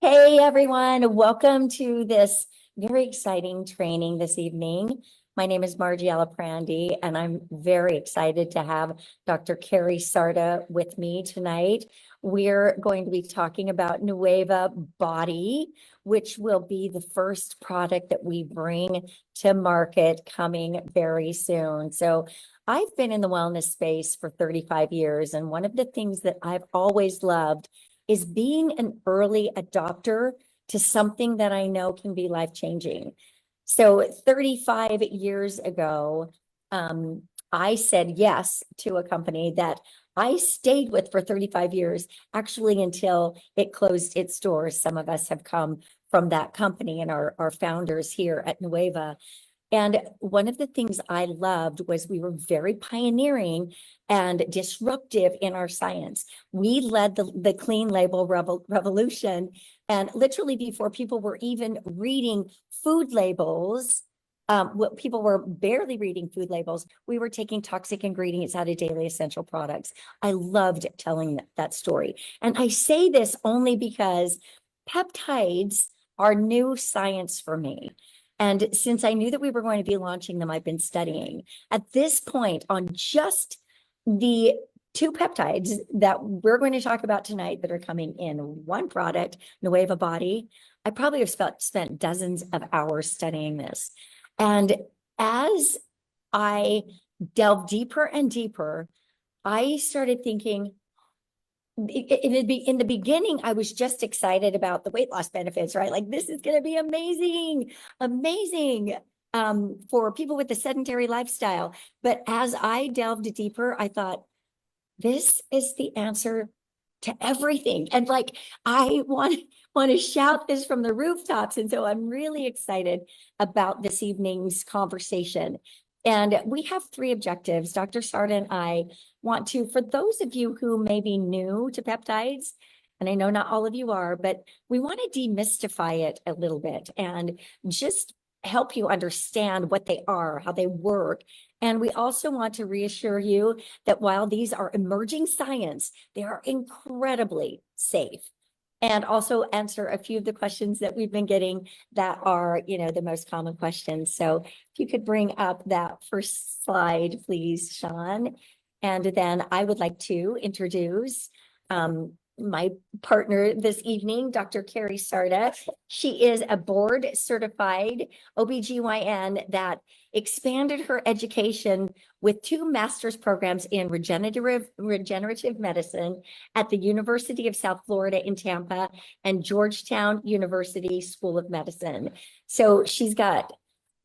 Hey everyone, welcome to this very exciting training this evening. My name is Margie Aliprandi, and I'm very excited to have Dr. Carrie Sarda with me tonight. We're going to be talking about Nueva Body, which will be the first product that we bring to market coming very soon. So I've been in the wellness space for 35 years, and one of the things that I've always loved is being an early adopter to something that I know can be life-changing. So 35 years ago, I said yes to a company that I stayed with for 35 years, actually until it closed its doors. Some of us have come from that company and our founders here at Nueva. And one of the things I loved was we were very pioneering and disruptive in our science. We led the clean label revolution. And literally before people were even reading food labels, people were barely reading food labels, we were taking toxic ingredients out of daily essential products. I loved telling that story. And I say this only because peptides are new science for me. And since I knew that we were going to be launching them, I've been studying. At this point, on just the two peptides that we're going to talk about tonight that are coming in one product, Nueva Body, I probably have spent dozens of hours studying this. And as I delved deeper and deeper, I started thinking, in the beginning, I was just excited about the weight loss benefits, right? Like, this is going to be amazing, amazing for people with a sedentary lifestyle. But as I delved deeper, I thought, this is the answer to everything. And like, I want to shout this from the rooftops. And so I'm really excited about this evening's conversation. And we have three objectives. Dr. Sarda and I want to, for those of you who may be new to peptides, and I know not all of you are, but we want to demystify it a little bit and just help you understand what they are, how they work. And we also want to reassure you that while these are emerging science, they are incredibly safe. And also answer a few of the questions that we've been getting that are, the most common questions. So if you could bring up that first slide, please, Sean. And then I would like to introduce my partner this evening, Dr. Carrie Sarda. She is a board certified OBGYN that expanded her education with two master's programs in regenerative medicine at the University of South Florida in Tampa and Georgetown University School of Medicine. So she's got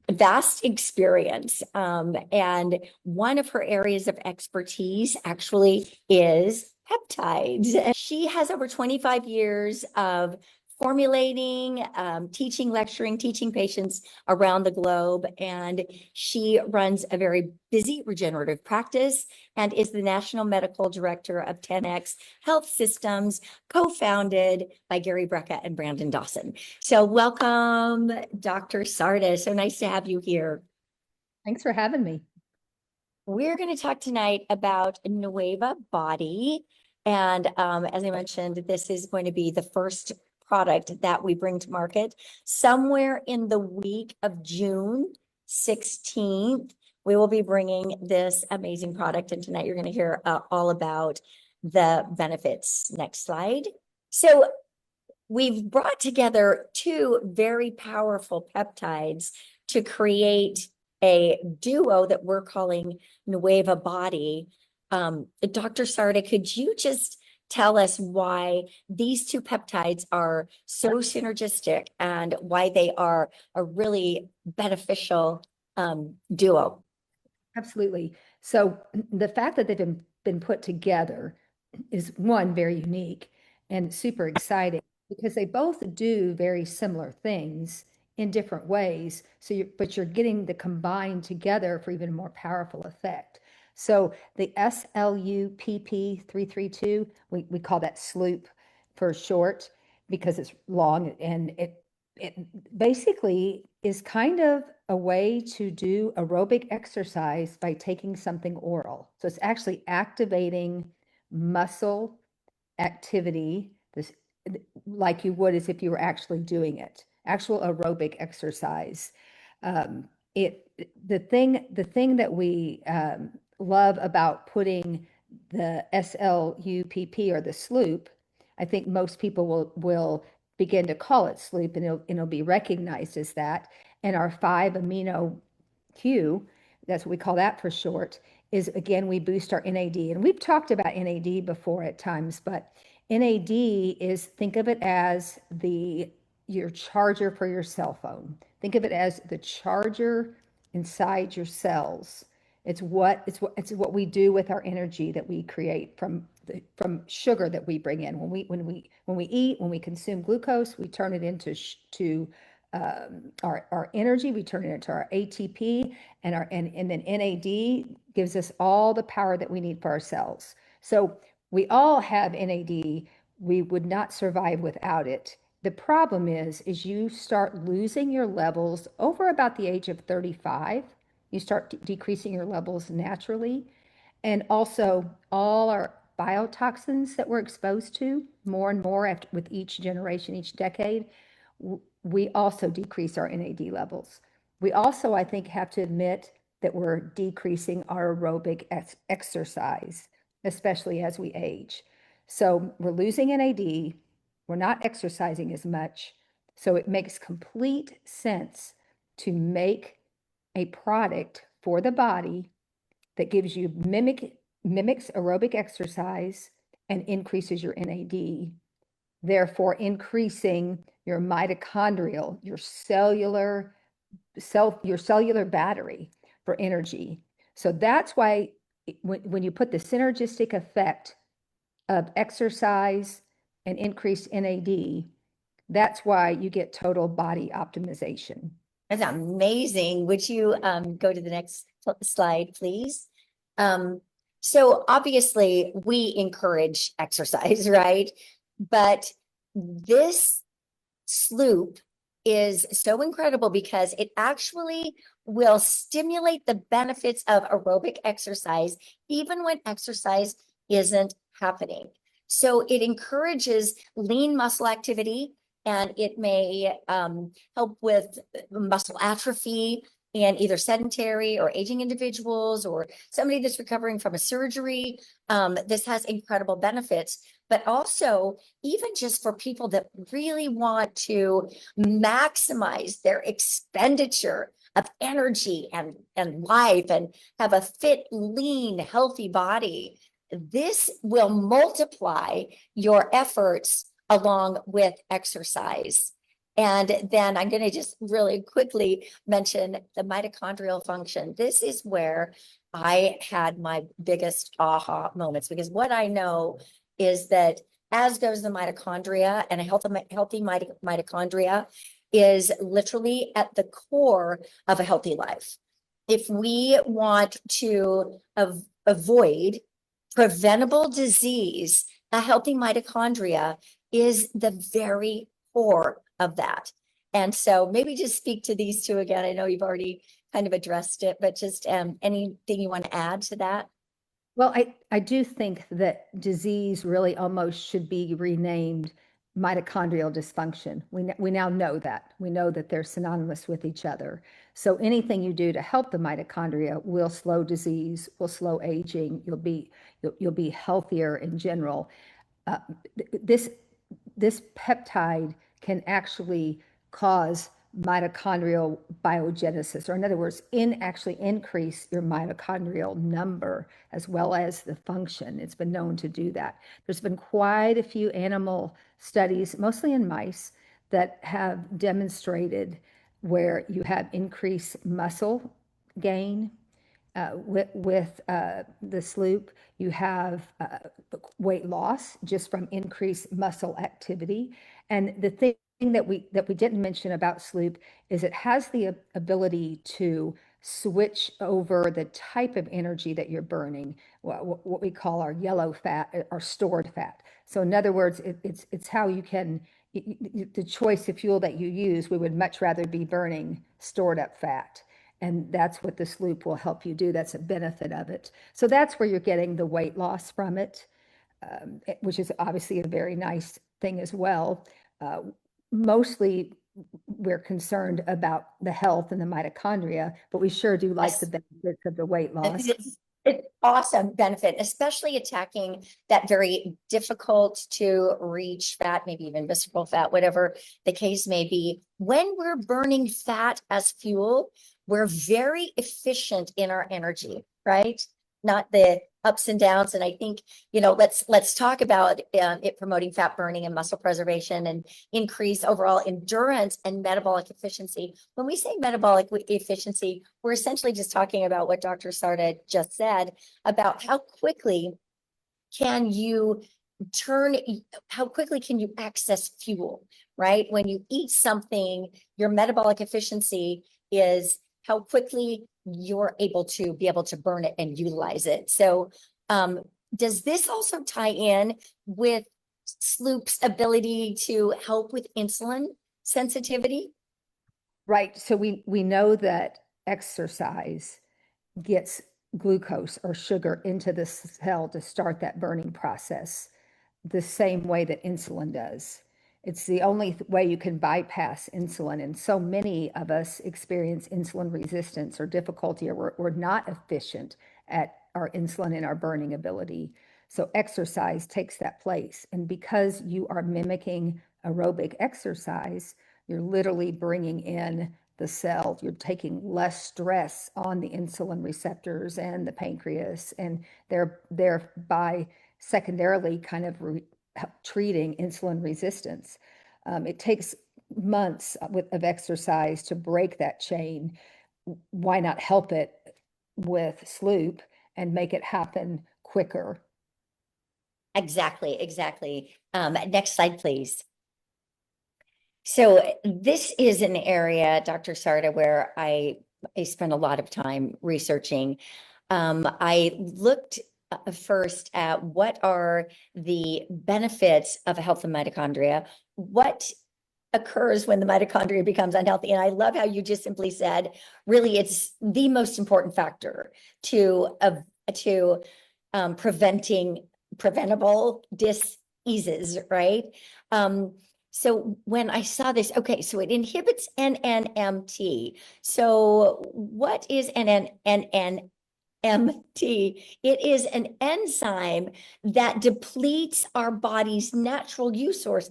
vast experience. And one of her areas of expertise actually is peptides. And she has over 25 years of formulating, teaching, lecturing, teaching patients around the globe. And she runs a very busy regenerative practice and is the National Medical Director of 10X Health Systems, co-founded by Gary Brecka and Brandon Dawson. So welcome, Dr. Sarda. So nice to have you here. Thanks for having me. We're going to talk tonight about Nueva Body. And as I mentioned, this is going to be the first product that we bring to market somewhere in the week of June 16th. We will be bringing this amazing product. And tonight you're going to hear all about the benefits. Next slide. So we've brought together two very powerful peptides to create a duo that we're calling Nueva Body. Dr. Sarda, could you just tell us why these two peptides are so synergistic and why they are a really beneficial duo? Absolutely. So the fact that they've been put together is one, very unique and super exciting because they both do very similar things in different ways. But you're getting the combined together for even more powerful effect. So the SLUPP332, we call that SLOOP for short because it's long, and it basically is kind of a way to do aerobic exercise by taking something oral. So it's actually activating muscle activity, this like you would as if you were actually doing it, actual aerobic exercise. Um, the thing that we love about putting the SLUPP or the sloop, I think most people will begin to call it sloop, and it'll be recognized as that. And our 5 amino Q, that's what we call that for short, is again, we boost our NAD. And we've talked about NAD before at times, but NAD is, think of it as your charger for your cell phone. Think of it as the charger inside your cells. It's what we do with our energy that we create from sugar that we bring in. When we eat, when we consume glucose, we turn it into our energy, we turn it into our ATP, and then NAD gives us all the power that we need for our cells. So we all have NAD. We would not survive without it. The problem is you start losing your levels over about the age of 35. You start decreasing your levels naturally. And also all our biotoxins that we're exposed to more and more with each generation, each decade, we also decrease our NAD levels. We also, I think, have to admit that we're decreasing our aerobic exercise, especially as we age. So we're losing NAD, we're not exercising as much. So it makes complete sense to make a product for the body that gives you mimics aerobic exercise and increases your NAD, therefore increasing your mitochondrial, your cellular battery for energy. So that's why when you put the synergistic effect of exercise and increased NAD, that's why you get total body optimization. That's amazing. Would you go to the next slide, please? So obviously we encourage exercise, right? But this sloop is so incredible because it actually will stimulate the benefits of aerobic exercise, even when exercise isn't happening. So it encourages lean muscle activity, and it may help with muscle atrophy in either sedentary or aging individuals or somebody that's recovering from a surgery. This has incredible benefits, but also even just for people that really want to maximize their expenditure of energy and life and have a fit, lean, healthy body. This will multiply your efforts along with exercise. And then I'm going to just really quickly mention the mitochondrial function. This is where I had my biggest aha moments, because what I know is that as goes the mitochondria, and a healthy mitochondria is literally at the core of a healthy life. If we want to avoid preventable disease, a healthy mitochondria is the very core of that. And so maybe just speak to these two again. I know you've already kind of addressed it, but just anything you want to add to that? Well, I do think that disease really almost should be renamed mitochondrial dysfunction. We now know that. We know that they're synonymous with each other. So anything you do to help the mitochondria will slow disease, will slow aging. You'll be healthier in general. Uh, this peptide can actually cause mitochondrial biogenesis, or in other words, actually increase your mitochondrial number as well as the function. It's been known to do that. There's been quite a few animal studies, mostly in mice, that have demonstrated where you have increased muscle gain with the sloop. You have weight loss just from increased muscle activity. And the thing that we didn't mention about sloop is it has the ability to switch over the type of energy that you're burning, what we call our yellow fat or stored fat. So in other words, it's how you can, the choice of fuel that you use, we would much rather be burning stored up fat. And that's what the sloop will help you do. That's a benefit of it. So that's where you're getting the weight loss from it, which is obviously a very nice thing as well. Uh, Mostly we're concerned about the health and the mitochondria, but we sure do like the Yes. benefits of the weight loss. It's awesome benefit, especially attacking that very difficult to reach fat, maybe even visceral fat, whatever the case may be. When we're burning fat as fuel, we're very efficient in our energy, right? Not the ups and downs. And I think, let's talk about it promoting fat burning and muscle preservation and increase overall endurance and metabolic efficiency. When we say metabolic efficiency, we're essentially just talking about what Dr. Sarda just said about can you turn, how quickly can you access fuel, right? When you eat something, your metabolic efficiency is how quickly you're able to burn it and utilize it. So does this also tie in with Sloop's ability to help with insulin sensitivity? Right. So we know that exercise gets glucose or sugar into the cell to start that burning process the same way that insulin does. It's the only way you can bypass insulin. And so many of us experience insulin resistance or difficulty, or we're not efficient at our insulin and our burning ability. So exercise takes that place. And because you are mimicking aerobic exercise, you're literally bringing in the cell. You're taking less stress on the insulin receptors and the pancreas, and thereby secondarily kind of treating insulin resistance. It takes months of exercise to break that chain. Why not help it with Sloop and make it happen quicker? Exactly, exactly. Next slide, please. So this is an area, Dr. Sarda, where I spent a lot of time researching. I looked first at what are the benefits of a healthy mitochondria, what occurs when the mitochondria becomes unhealthy. And I love how you just simply said, really, it's the most important factor to preventing preventable diseases, right? So when I saw this, okay, so it inhibits NNMT. So what is NNMT? It is an enzyme that depletes our body's natural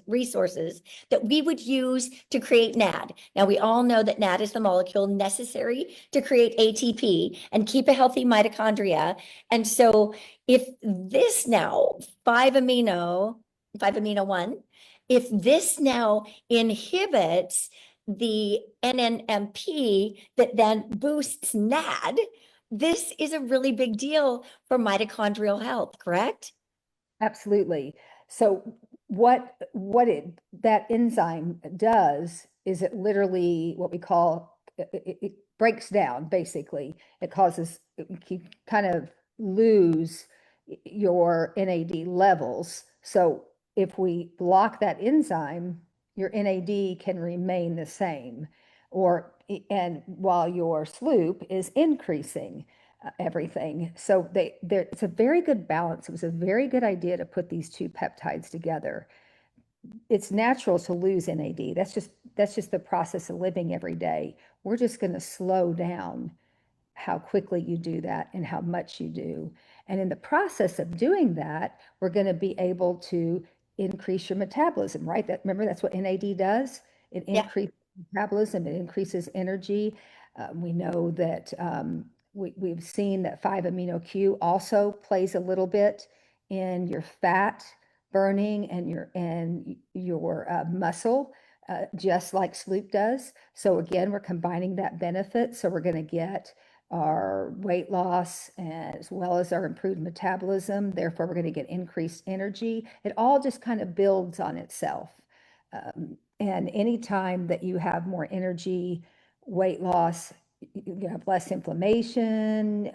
resources that we would use to create NAD. Now, we all know that NAD is the molecule necessary to create ATP and keep a healthy mitochondria. And so if this now, 5-amino 1, if this now inhibits the NNMP that then boosts NAD, this is a really big deal for mitochondrial health, correct? Absolutely. So what that enzyme does is it literally what we call it breaks down basically. It causes you kind of lose your NAD levels. So if we block that enzyme, your NAD can remain the same, or and while your sloop is increasing everything. So it's a very good balance. It was a very good idea to put these two peptides together. It's natural to lose NAD. That's just the process of living every day. We're just going to slow down how quickly you do that and how much you do. And in the process of doing that, we're going to be able to increase your metabolism, right? Remember, that's what NAD does. It Yeah. increases metabolism, it increases energy. We know that we've seen that 5-amino Q also plays a little bit in your fat burning and your muscle, just like Sloop does. So again, we're combining that benefit. So we're going to get our weight loss as well as our improved metabolism. Therefore, we're going to get increased energy. It all just kind of builds on itself. And anytime that you have more energy, weight loss, you have less inflammation.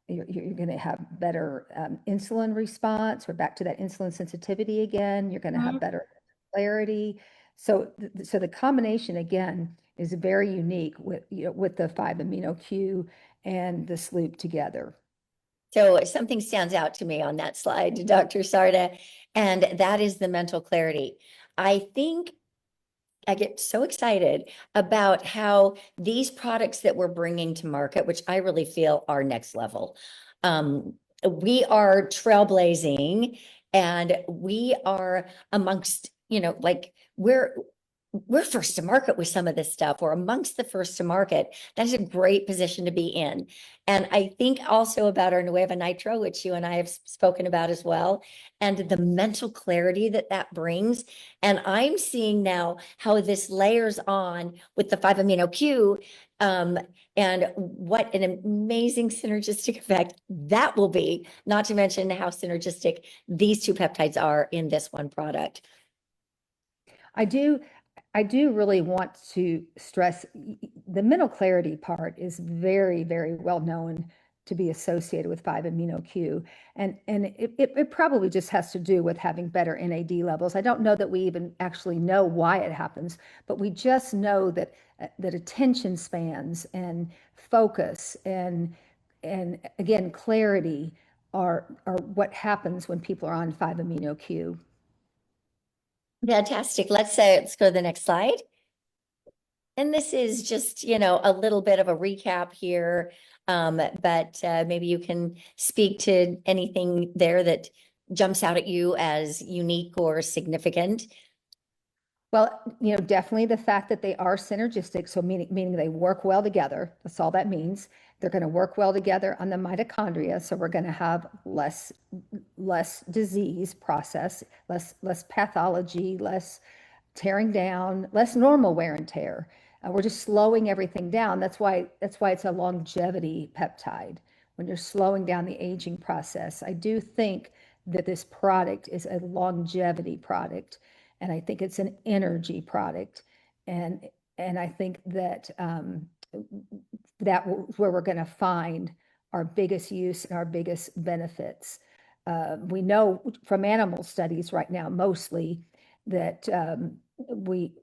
You're going to have better insulin response. We're back to that insulin sensitivity again. You're going to have better clarity. So the combination again is very unique with the 5-amino Q and the Sloop together. So something stands out to me on that slide, Dr. Sarda, and that is the mental clarity. I think I get so excited about how these products that we're bringing to market, which I really feel are next level. We are trailblazing, and we are amongst, like we're first to market with some of this stuff. We're amongst the first to market. That is a great position to be in. And I think also about our Nueva Nitro, which you and I have spoken about as well, and the mental clarity that that brings. And I'm seeing now how this layers on with the 5-amino Q, and what an amazing synergistic effect that will be, not to mention how synergistic these two peptides are in this one product. I do really want to stress the mental clarity part is very, very well known to be associated with 5-amino Q. And it probably just has to do with having better NAD levels. I don't know that we even actually know why it happens, but we just know that attention spans and focus and again, clarity are what happens when people are on 5-amino Q. Fantastic. Let's go to the next slide. And this is just, a little bit of a recap here, but maybe you can speak to anything there that jumps out at you as unique or significant. Well, definitely the fact that they are synergistic, so meaning they work well together. That's all that means. They're going to work well together on the mitochondria, so we're going to have less disease process, less pathology, less tearing down, less normal wear and tear. We're just slowing everything down. That's why it's a longevity peptide. When you're slowing down the aging process, I do think that this product is a longevity product, and I think it's an energy product, and I think that where we're going to find our biggest use and our biggest benefits. We know from animal studies right now, mostly, that we,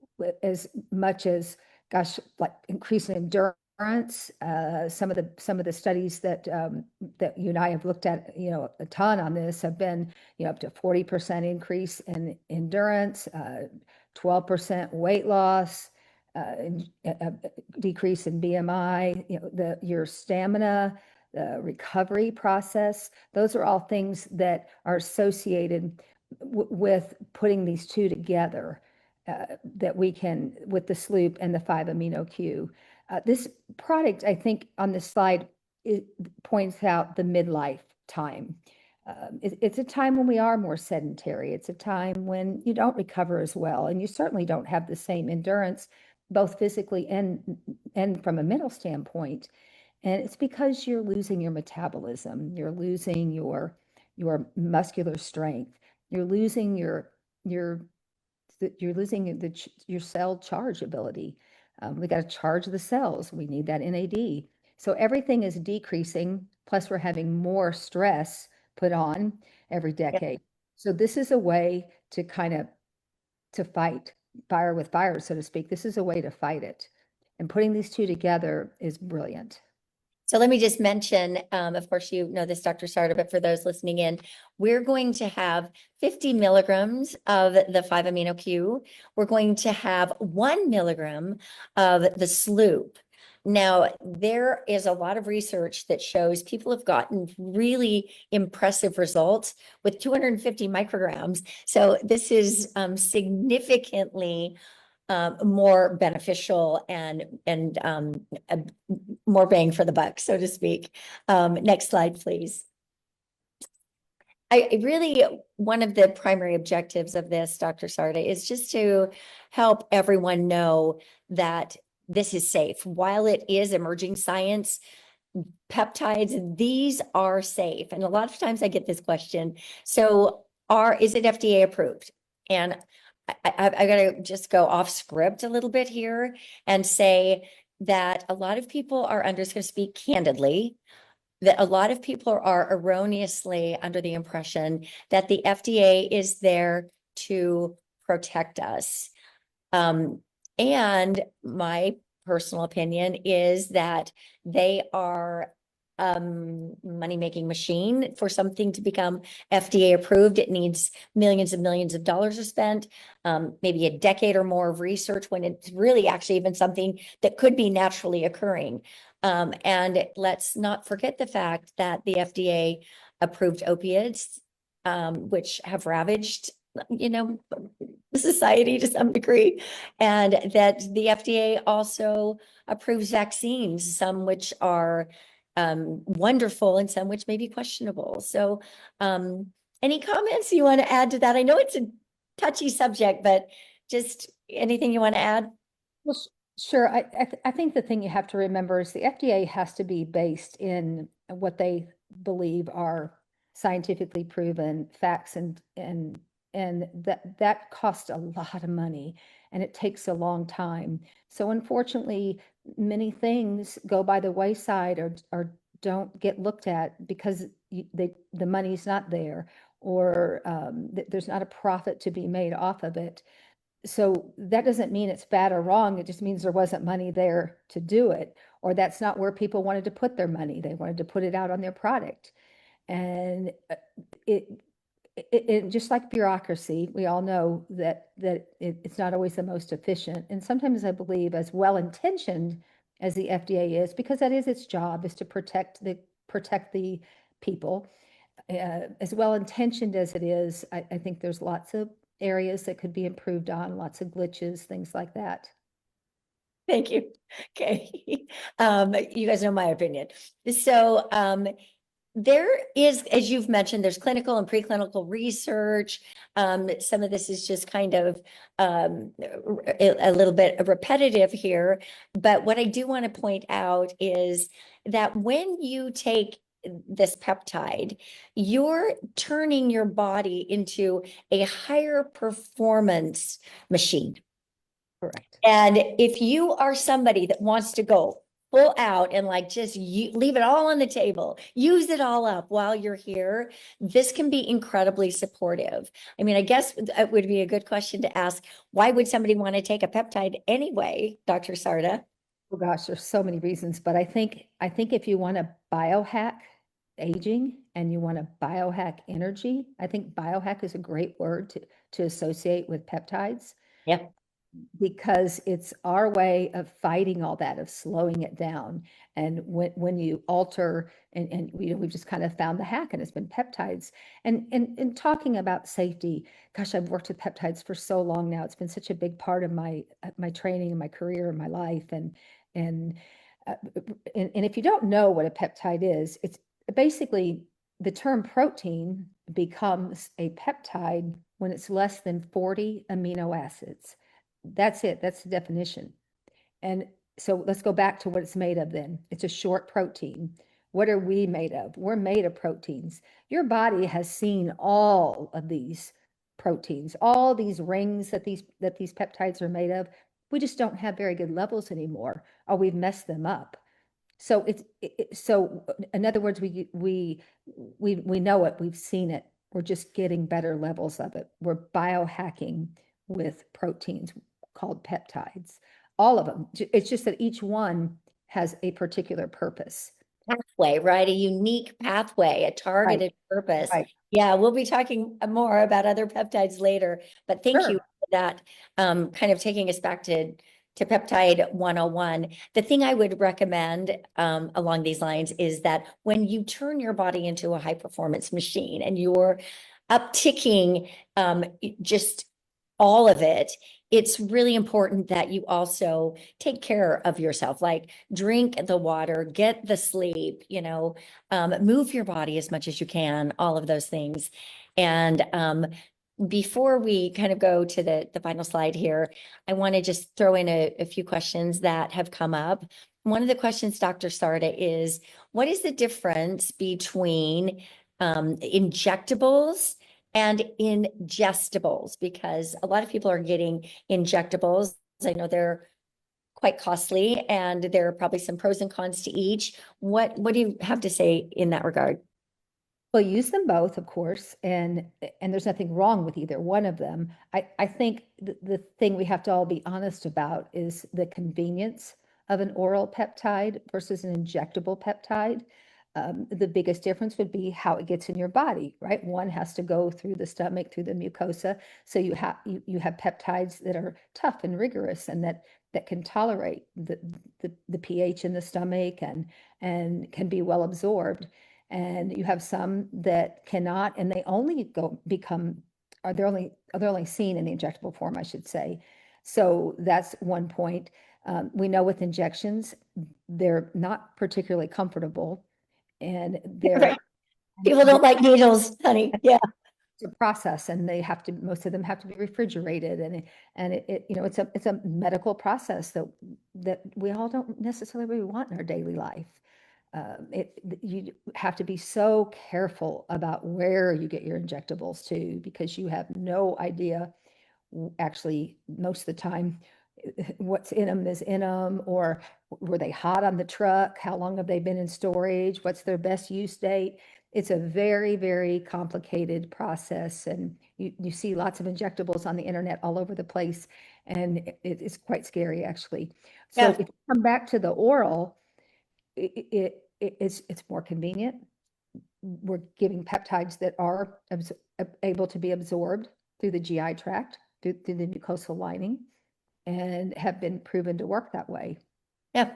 as much as, gosh, like increasing endurance, some of the studies that you and I have looked at, a ton on this have been, up to 40% increase in endurance, 12% weight loss, decrease in BMI, your stamina, the recovery process. Those are all things that are associated with putting these two together, that we can, with the sloop and the 5-amino Q. This product, I think on this slide, it points out the midlife time. It's a time when we are more sedentary. It's a time when you don't recover as well, and you certainly don't have the same endurance, both physically and from a mental standpoint. And it's because you're losing your metabolism, you're losing your muscular strength, you're losing your cell charge ability. We got to charge the cells. We need that NAD. So everything is decreasing. Plus, we're having more stress put on every decade. So this is a way to to fight fire with fire, so to speak. This is a way to fight it. And putting these two together is brilliant. So let me just mention, of course, you know this, Dr. Sarda, but for those listening in, we're going to have 50 milligrams of the 5-amino Q. We're going to have 1 milligram of the sloop. Now, there is a lot of research that shows people have gotten really impressive results with 250 micrograms. So this is significantly more beneficial and more bang for the buck, so to speak. Next slide, please. One of the primary objectives of this, Dr. Sarda, is just to help everyone know that this is safe. While it is emerging science, peptides, these are safe. And a lot of times I get this question. So is it FDA approved? And I've got to just go off script a little bit here and say that a lot of people are, I'm just going to speak candidly, that a lot of people are erroneously under the impression that the FDA is there to protect us. And my personal opinion is that they are money-making machine. For something to become FDA approved, it needs millions and millions of dollars are spent, maybe a decade or more of research, when it's really actually even something that could be naturally occurring. And let's not forget the fact that the FDA approved opiates, which have ravaged, the society to some degree, and that the FDA also approves vaccines, some which are wonderful and some which may be questionable. So any comments you want to add to that? I know it's a touchy subject, but just anything you want to add? Well, sure. I think the thing you have to remember is the FDA has to be based in what they believe are scientifically proven facts, and that costs a lot of money and it takes a long time. So unfortunately, many things go by the wayside or don't get looked at because the money's not there, or there's not a profit to be made off of it. So that doesn't mean it's bad or wrong. It just means there wasn't money there to do it, or that's not where people wanted to put their money. They wanted to put it out on their product. And it, it just like bureaucracy, we all know that it's not always the most efficient. And sometimes I believe, as well-intentioned as the FDA is, because that is its job, is to protect the people. As well-intentioned as it is, I think there's lots of areas that could be improved on, lots of glitches, things like that. Thank you. Okay. You guys know my opinion. So there is, as you've mentioned, there's clinical and preclinical research. Some of this is just kind of a little bit repetitive here. But what I do want to point out is that when you take this peptide, you're turning your body into a higher performance machine. Correct. And if you are somebody that wants to go full out and like just leave it all on the table, use it all up while you're here, this can be incredibly supportive. I mean, I guess it would be a good question to ask, why would somebody want to take a peptide anyway, Dr. Sarda? Oh gosh, there's so many reasons, but I think if you want to biohack aging and you want to biohack energy, I think biohack is a great word to associate with peptides. Yep. Because it's our way of fighting all that, of slowing it down. And when you alter, and we've just kind of found the hack, and it's been peptides. And talking about safety, gosh, I've worked with peptides for so long now. It's been such a big part of my training and my career and my life. And if you don't know what a peptide is, it's basically the term protein becomes a peptide when it's less than 40 amino acids. That's it. That's the definition. And so let's go back to what it's made of then. It's a short protein. What are we made of? We're made of proteins. Your body has seen all of these proteins, all these rings that these peptides are made of. We just don't have very good levels anymore, or we've messed them up. So so in other words, we know it, we've seen it. We're just getting better levels of it. We're biohacking with proteins called peptides, all of them. It's just that each one has a particular purpose. Pathway, right? A unique pathway, a targeted purpose. Right. Yeah, we'll be talking more about other peptides later, but thank you for that, kind of taking us back to peptide 101. The thing I would recommend along these lines is that when you turn your body into a high performance machine and you're upticking just all of it, it's really important that you also take care of yourself, like drink the water, get the sleep, move your body as much as you can, all of those things. And before we kind of go to the final slide here, I want to just throw in a few questions that have come up. One of the questions, Dr. Sarda, is what is the difference between injectables and ingestibles? Because a lot of people are getting injectables. I know they're quite costly, and there are probably some pros and cons to each. What do you have to say in that regard? Well, use them both, of course, and there's nothing wrong with either one of them. I think the thing we have to all be honest about is the convenience of an oral peptide versus an injectable peptide. The biggest difference would be how it gets in your body, right? One has to go through the stomach, through the mucosa. So you have peptides that are tough and rigorous and that can tolerate the pH in the stomach and can be well absorbed. And you have some that cannot, and they only they're only seen in the injectable form, I should say. So that's one point. We know with injections, they're not particularly comfortable, and Right. People don't like needles, honey. Yeah. it's a process, and most of them have to be refrigerated, and it's a medical process that we all don't necessarily want in our daily life. You have to be so careful about where you get your injectables to, because you have no idea, actually, most of the time, what's in them is in them, or were they hot on the truck? How long have they been in storage? What's their best use date? It's a very, very complicated process, and you see lots of injectables on the internet all over the place, and it's quite scary, actually. So Yeah. if you come back to the oral, it's more convenient. We're giving peptides that are able to be absorbed through the GI tract, through the mucosal lining, and have been proven to work that way. Yeah.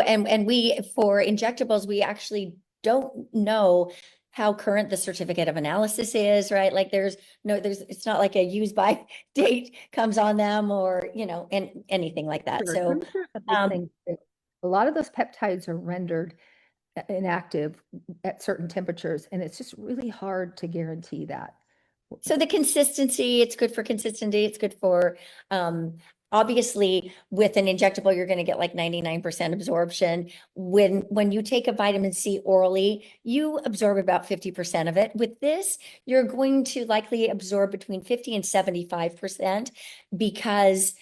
And we, for injectables, we actually don't know how current the certificate of analysis is, right? Like it's not like a use by date comes on them, or, and anything like that. Sure. So, Temperature's a big thing. A lot of those peptides are rendered inactive at certain temperatures, and it's just really hard to guarantee that. So the consistency, it's good for consistency. It's good for, obviously with an injectable, you're going to get like 99% absorption. When you take a vitamin C orally, you absorb about 50% of it. With this, you're going to likely absorb between 50 and 75%, because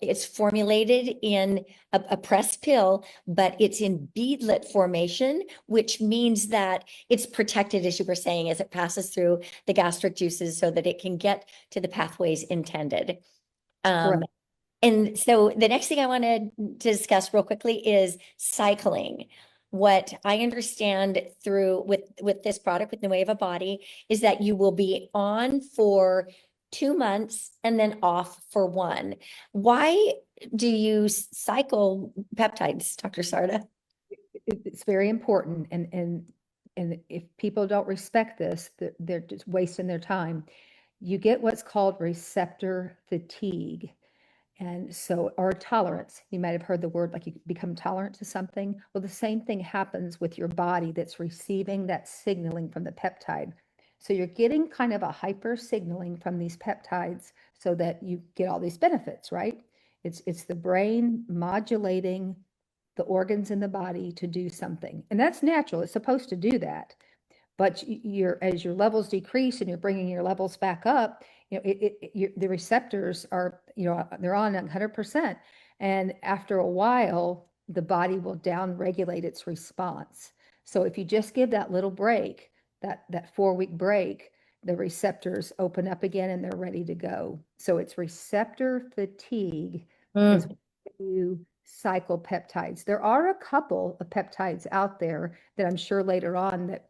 it's formulated in a pressed pill, but it's in beadlet formation, which means that it's protected, as you were saying, as it passes through the gastric juices so that it can get to the pathways intended. And so the next thing I want to discuss real quickly is cycling. What I understand through with this product, with Nueva Body, is that you will be on for 2 months and then off for 1. Why do you cycle peptides, Dr. Sarda? It's very important, and if people don't respect this, they're just wasting their time. You get what's called receptor fatigue. And so, or tolerance. You might have heard the word, like you become tolerant to something. Well, the same thing happens with your body that's receiving that signaling from the peptide. So you're getting kind of a hyper signaling from these peptides so that you get all these benefits, right? It's the brain modulating the organs in the body to do something. And that's natural. It's supposed to do that. But as your levels decrease and you're bringing your levels back up, the receptors are, they're on 100%. And after a while, the body will down-regulate its response. So if you just give that little break, that 4-week break, the receptors open up again and they're ready to go. So it's receptor fatigue is when you cycle peptides. There are a couple of peptides out there that I'm sure later on that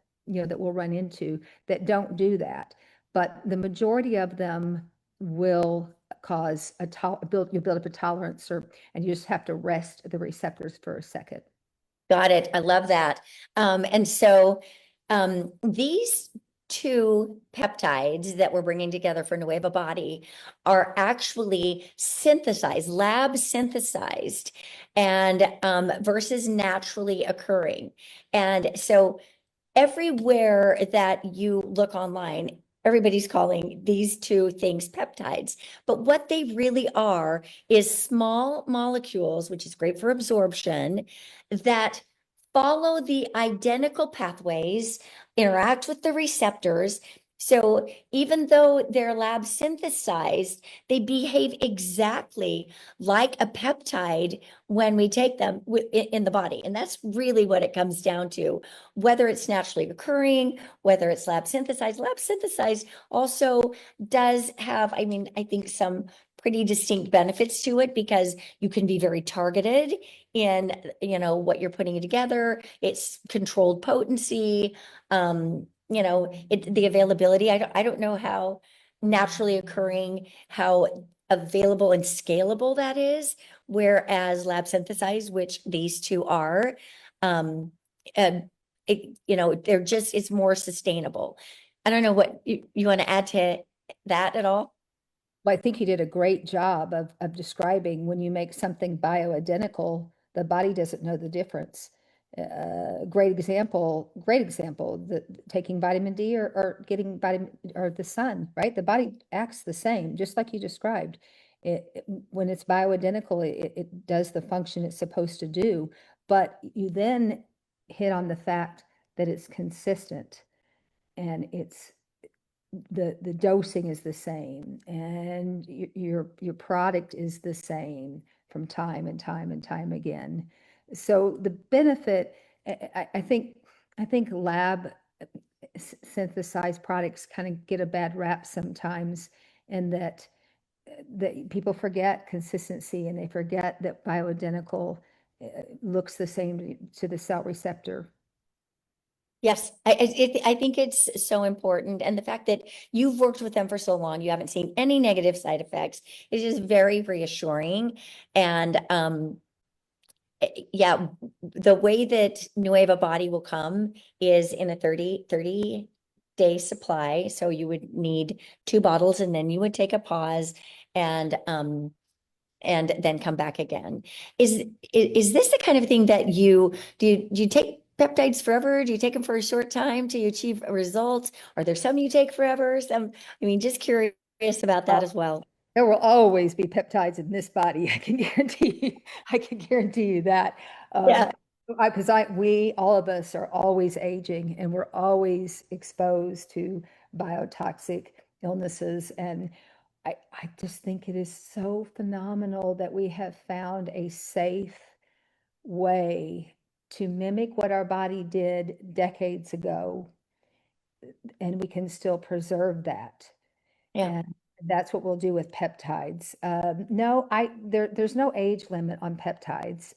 we'll run into that don't do that. But the majority of them will cause you'll build up a tolerance, and you just have to rest the receptors for a second. Got it. I love that. And so these 2 peptides that we're bringing together for Nueva Body are actually synthesized, lab synthesized, and versus naturally occurring. And so everywhere that you look online, everybody's calling these 2 things peptides, but what they really are is small molecules, which is great for absorption, that follow the identical pathways, interact with the receptors. So even though they're lab synthesized, they behave exactly like a peptide when we take them in the body. And that's really what it comes down to, whether it's naturally occurring, whether it's lab synthesized. Lab synthesized also does have, I think, some pretty distinct benefits to it because you can be very targeted in, what you're putting together. It's controlled potency. The availability. I don't know how naturally occurring, how available and scalable that is. Whereas lab synthesized, which these two are, uh, it's more sustainable. I don't know what you want to add to that at all. Well, I think you did a great job of describing when you make something bioidentical, the body doesn't know the difference. Great example, taking vitamin D or getting vitamin or the sun, right? The body acts the same, just like you described. When it's bioidentical, it does the function it's supposed to do. But you then hit on the fact that it's consistent and the dosing is the same and your product is the same from time and time and time again. So the benefit, I think lab synthesized products kind of get a bad rap sometimes, and that people forget consistency and they forget that bioidentical looks the same to the cell receptor. Yes, I think it's so important. And the fact that you've worked with them for so long, you haven't seen any negative side effects, is just very reassuring. And yeah, the way that Nueva Body will come is in a 30 day supply. So you would need 2 bottles and then you would take a pause and then come back again. Is this the kind of thing that do you take peptides forever? Do you take them for a short time to achieve a result? Are there some you take forever? Just curious about that as well. There will always be peptides in this body. I can guarantee you, I can guarantee you that. Yeah. Because we, all of us are always aging and we're always exposed to biotoxic illnesses. And I just think it is so phenomenal that we have found a safe way to mimic what our body did decades ago, and we can still preserve that. Yeah. And that's what we'll do with peptides. No, there's no age limit on peptides.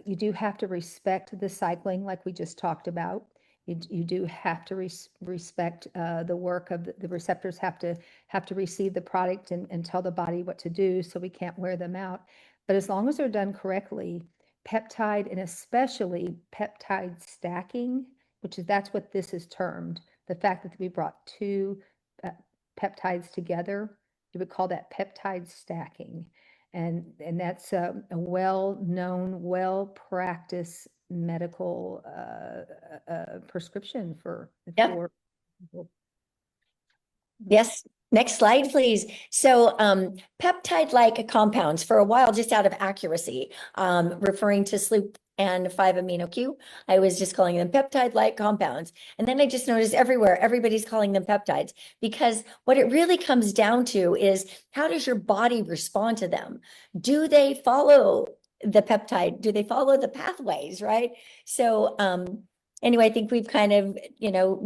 You do have to respect the cycling, like we just talked about. You do have to respect the work of the receptors have to receive the product and tell the body what to do, so we can't wear them out. But as long as they're done correctly, peptide and especially peptide stacking, that's what this is termed. The fact that we brought two peptides together, you would call that peptide stacking. And that's a well-known, well-practiced medical prescription for Yeah. people. Yes. Next slide, please. So peptide-like compounds, for a while, just out of accuracy, referring to SLOOP and 5-amino Q, I was just calling them peptide-like compounds. And then I just noticed everywhere, everybody's calling them peptides, because what it really comes down to is, how does your body respond to them? Do they follow the peptide? Do they follow the pathways, right? So anyway, I think we've kind of,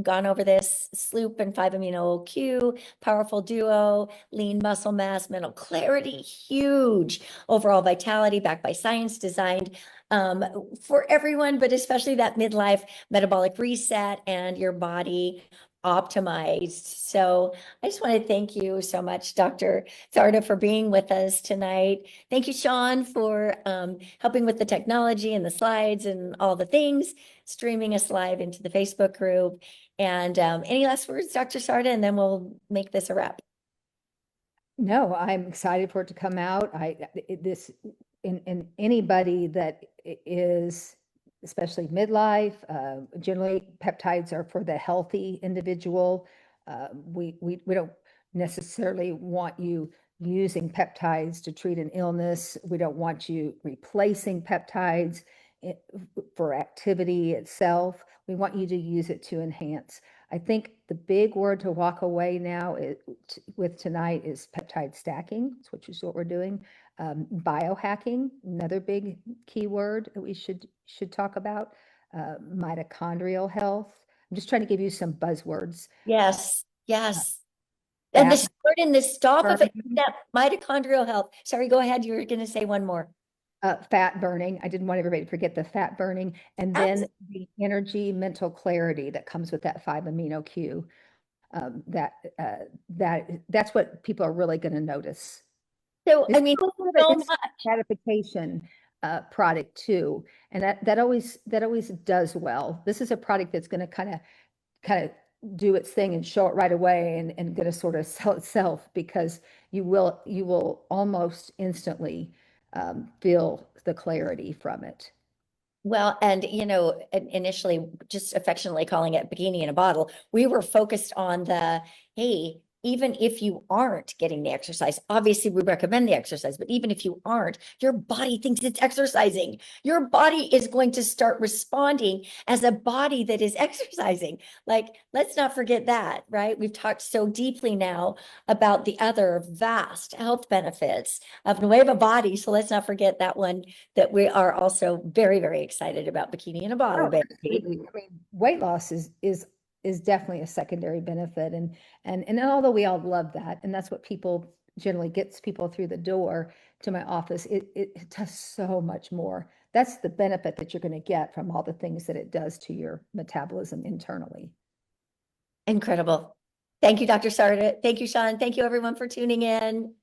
gone over this. SLOOP and 5-amino Q, powerful duo, lean muscle mass, mental clarity, huge overall vitality, backed by science, designed for everyone, but especially that midlife metabolic reset and your body optimized. So I just want to thank you so much, Dr. Tharda, for being with us tonight. Thank you, Sean, for helping with the technology and the slides and all the things, streaming us live into the Facebook group. And any last words, Dr. Sarda, and then we'll make this a wrap. No, I'm excited for it to come out. In anybody that is, especially midlife, generally peptides are for the healthy individual. We don't necessarily want you using peptides to treat an illness. We don't want you replacing peptides for activity itself. We want you to use it to enhance. I think the big word to walk away now with tonight is peptide stacking, which is what we're doing. Biohacking, another big keyword that we should talk about. Mitochondrial health. I'm just trying to give you some buzzwords. Yes, yes. And the Fat start and the stop of it, burning. that mitochondrial health. Sorry, go ahead. You were going to say one more. Fat burning. I didn't want everybody to forget the fat burning, and then the energy, mental clarity that comes with that 5-amino Q. That's what people are really going to notice. So, I It's mean, a little bit so instant much. gratification product too, and that always does well. This is a product that's going to kind of do its thing and show it right away, and going to sort of sell itself, because you will almost instantly feel the clarity from it. Well, and initially just affectionately calling it bikini in a bottle, we were focused on hey, even if you aren't getting the exercise, obviously we recommend the exercise, but even if you aren't, your body thinks it's exercising. Your body is going to start responding as a body that is exercising. Like, let's not forget that, right? We've talked so deeply now about the other vast health benefits of Nueva Body. So let's not forget that one, that we are also very, very excited about bikini in a bottle, Oh, baby. absolutely. I mean, weight loss is definitely a secondary benefit, and although we all love that, and that's what people generally gets people through the door to my office, it does so much more. That's the benefit that you're going to get from all the things that it does to your metabolism internally. Incredible. Thank you, Dr. Sarda. Thank you, Sean. Thank you, everyone, for tuning in.